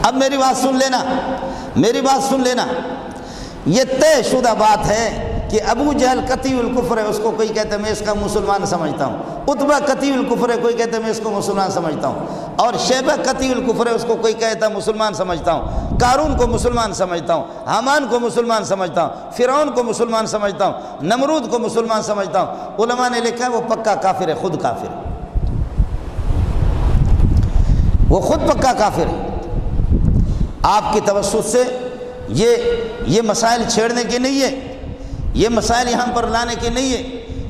اب میری بات سن لینا، یہ طے شدہ بات ہے کہ ابو جہل قطعی الکفر ہے، اس کو کوئی کہتا ہے میں اس کا مسلمان سمجھتا ہوں، عتبہ قطعی الکفر ہے، کوئی کہتا ہے میں اس کو مسلمان سمجھتا ہوں، اور شیبہ قطعی الکفر ہے، اس کو کوئی کہتا ہے مسلمان سمجھتا ہوں، قارون کو مسلمان سمجھتا ہوں، حامان کو مسلمان سمجھتا ہوں، فرعون کو مسلمان سمجھتا ہوں، نمرود کو مسلمان سمجھتا ہوں۔ علماء نے لکھا ہے وہ پکا کافر ہے، خود کافر ہے، وہ خود پکا کافر ہے۔ آپ کی توسط سے یہ مسائل چھیڑنے کے نہیں ہے، یہ مسائل یہاں پر لانے کے نہیں ہے،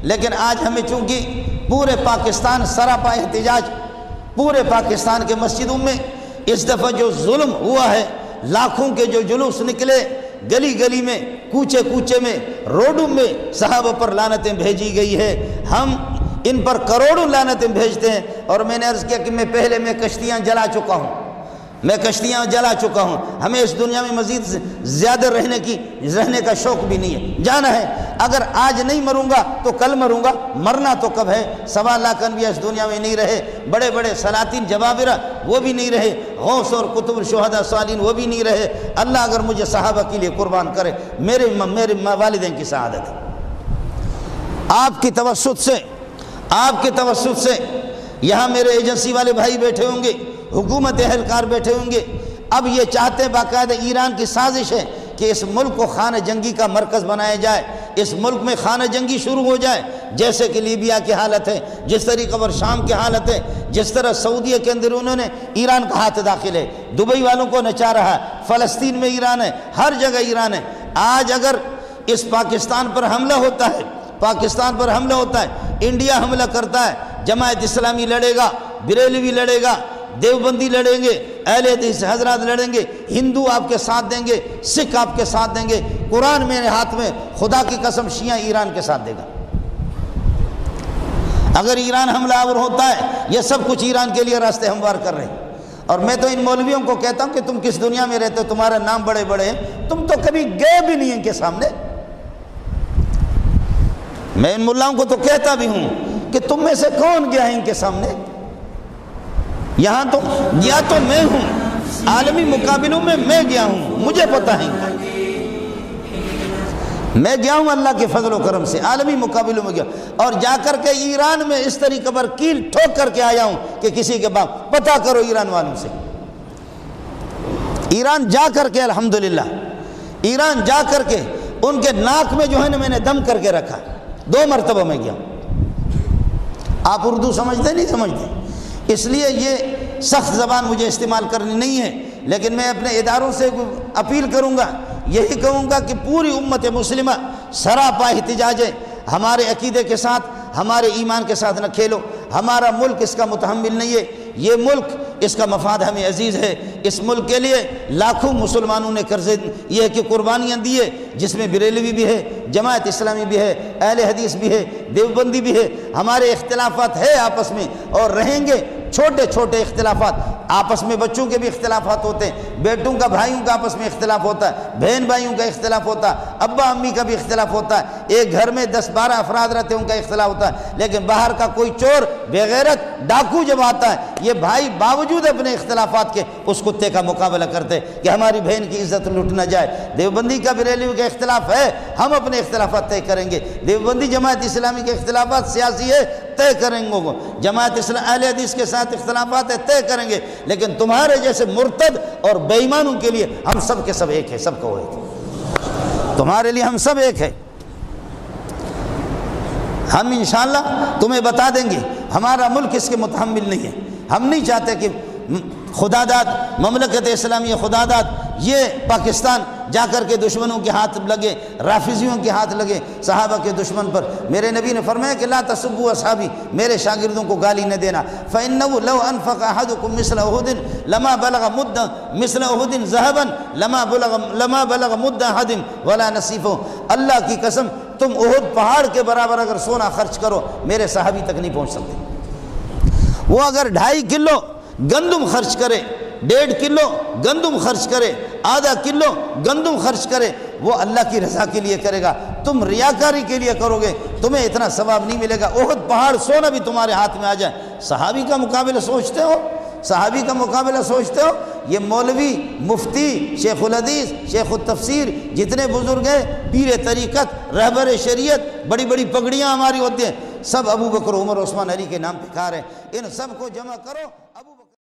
لیکن آج ہمیں چونکہ پورے پاکستان سراپا احتجاج، پورے پاکستان کے مسجدوں میں اس دفعہ جو ظلم ہوا ہے، لاکھوں کے جو جلوس نکلے، گلی گلی میں، کوچے کوچے میں، روڈوں میں صحابہ پر لعنتیں بھیجی گئی ہے، ہم ان پر کروڑوں لعنتیں بھیجتے ہیں۔ اور میں نے عرض کیا کہ میں کشتیاں جلا چکا ہوں، ہمیں اس دنیا میں مزید زیادہ رہنے کا شوق بھی نہیں ہے، جانا ہے، اگر آج نہیں مروں گا تو کل مروں گا، مرنا تو کب ہے؟ 1.25 لاکھ انبیاء اس دنیا میں نہیں رہے، بڑے بڑے سلاطین جبابرہ وہ بھی نہیں رہے، غوث اور قطب الشہداء صالحین وہ بھی نہیں رہے، اللہ اگر مجھے صحابہ کے لیے قربان کرے، میرے والدین کی سعادت ہے۔ آپ کی توسط سے یہاں میرے ایجنسی والے بھائی بیٹھے ہوں گے، حکومت اہلکار بیٹھے ہوں گے، اب یہ چاہتے باقاعدہ، ایران کی سازش ہے کہ اس ملک کو خانہ جنگی کا مرکز بنایا جائے، اس ملک میں خانہ جنگی شروع ہو جائے، جیسے کہ لیبیا کی حالت ہے، جس طریقے پر شام کی حالت ہے، جس طرح سعودیہ کے اندر انہوں نے ایران کا ہاتھ داخل ہے، دبئی والوں کو نچا رہا ہے، فلسطین میں ایران ہے، ہر جگہ ایران ہے۔ آج اگر اس پاکستان پر حملہ ہوتا ہے، انڈیا حملہ کرتا ہے، جماعت اسلامی لڑے گا، بریلوی لڑے گا، دیوبندی لڑیں گے، اہل حدیث حضرات لڑیں گے، ہندو آپ کے ساتھ دیں گے، سکھ آپ کے ساتھ دیں گے، قرآن میرے ہاتھ میں، خدا کی قسم شیعہ ایران کے ساتھ دے گا۔ اگر ایران حملہ آور ہوتا ہے، یہ سب کچھ ایران کے لیے راستے ہموار کر رہے ہیں۔ اور میں تو ان مولویوں کو کہتا ہوں کہ تم کس دنیا میں رہتے ہو، تمہارا نام بڑے بڑے ہیں، تم تو کبھی گئے بھی نہیں ان کے سامنے۔ میں ان ملاؤں کو تو کہتا بھی ہوں کہ تم میں سے کون گیا ہے ان کے سامنے؟ یہاں تو یا تو میں ہوں، عالمی مقابلوں میں میں گیا ہوں، مجھے پتہ ہے میں گیا ہوں، اللہ کے فضل و کرم سے عالمی مقابلوں میں گیا، اور جا کر کے ایران میں اس طریقے پر کیل ٹھوک کر کے آیا ہوں کہ کسی کے باپ پتہ کرو ایران والوں سے۔ ایران جا کر کے الحمدللہ، ایران جا کر کے ان کے ناک میں جو ہے نا میں نے دم کر کے رکھا، 2 مرتبہ میں گیا۔ آپ اردو سمجھتے نہیں سمجھتے، اس لیے یہ سخت زبان مجھے استعمال کرنی نہیں ہے، لیکن میں اپنے اداروں سے اپیل کروں گا، یہی کہوں گا کہ پوری امت مسلمہ سراپا احتجاج ہے، ہمارے عقیدے کے ساتھ، ہمارے ایمان کے ساتھ نہ کھیلو، ہمارا ملک اس کا متحمل نہیں ہے، یہ ملک اس کا مفاد ہمیں عزیز ہے، اس ملک کے لیے لاکھوں مسلمانوں نے قرض یہ کہ قربانیاں دی ہے، جس میں بریلوی بھی ہے، جماعت اسلامی بھی ہے، اہل حدیث بھی ہے، دیوبندی بھی ہے، ہمارے اختلافات ہے آپس میں اور رہیں گے، چھوٹے چھوٹے اختلافات، آپس میں بچوں کے بھی اختلافات ہوتے ہیں، بیٹوں کا بھائیوں کا آپس میں اختلاف ہوتا ہے، بہن بھائیوں کا اختلاف ہوتا ہے، ابا امی کا بھی اختلاف ہوتا ہے، ایک گھر میں 10-12 افراد رہتے ہیں ان کا اختلاف ہوتا ہے، لیکن باہر کا کوئی چور بے غیرت ڈاکو جب آتا ہے، یہ بھائی باوجود اپنے اختلافات کے اس کتے کا مقابلہ کرتے کہ ہماری بہن کی عزت لٹ نہ جائے۔ دیوبندی کا بریلوی کا اختلاف ہے، ہم اپنے اختلافات طے کریں گے، دیوبندی جماعت اسلامی کے اختلافات سیاسی ہے، طے کریں گے، جماعت اہل حدیث کے ساتھ اختلافات ہے، طے کریں گے، لیکن تمہارے جیسے مرتد اور بے ایمانوں کے لیے ہم سب کے سب ایک ہے، سب کو ایک ہے، تمہارے لیے ہم سب ایک ہے۔ ہم انشاءاللہ تمہیں بتا دیں گے، ہمارا ملک اس کے متحمل نہیں ہے، ہم نہیں چاہتے کہ خدا داد مملکت اسلامی خدا داد یہ پاکستان جا کر کے دشمنوں کے ہاتھ لگے، رافضیوں کے ہاتھ لگے، صحابہ کے دشمن پر۔ میرے نبی نے فرمایا کہ لا تسبوا اصحابی، میرے شاگردوں کو گالی نہ دینا، فإنه لو انفق احدكم مثل احد لما بلغ مد مثل احد ذهبا لما بلغ مد احد ولا نصيفه۔ اللہ کی قسم تم احد پہاڑ کے برابر اگر سونا خرچ کرو میرے صحابی تک نہیں پہنچ سکتے۔ وہ اگر 2.5 کلو گندم خرچ کرے، 1.5 کلو گندم خرچ کرے، آدھا کلو گندم خرچ کرے، وہ اللہ کی رضا کے لیے کرے گا، تم ریاکاری کے لیے کرو گے، تمہیں اتنا ثواب نہیں ملے گا۔ احد پہاڑ سونا بھی تمہارے ہاتھ میں آ جائے، صحابی کا مقابلہ سوچتے ہو؟ صحابی کا مقابلہ سوچتے ہو؟ یہ مولوی، مفتی، شیخ الحدیث، شیخ التفسیر، جتنے بزرگ ہیں، پیر طریقت، رہبر شریعت، بڑی بڑی پگڑیاں ہماری ہوتی ہیں، سب ابو بکر، عمر، عثمان، علی کے نام پہ کھا رہے ہیں۔ ان سب کو جمع کرو، ابو